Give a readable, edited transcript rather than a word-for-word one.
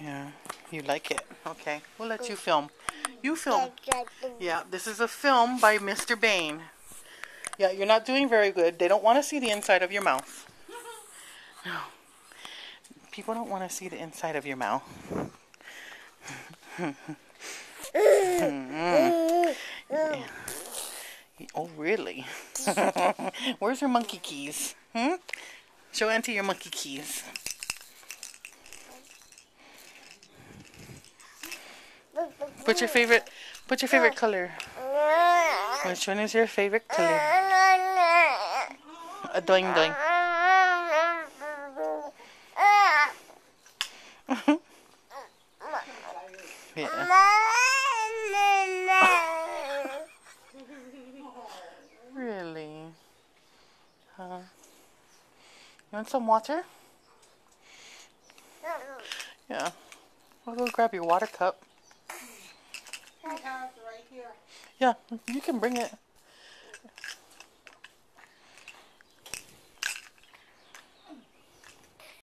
Yeah, you like it. Okay, we'll let you film. You film. Yeah, this is a film by Mr. Bane. Yeah, you're not doing very good. They don't want to see the inside of your mouth. No. People don't want to see the inside of your mouth. Yeah. Oh, really? Where's your monkey keys? Show Auntie your monkey keys. What's your favorite color? Which one is your favorite color? A doing doing. Yeah. Really? Huh? You want some water? Yeah. I'll go grab your water cup. Yeah, you can bring it.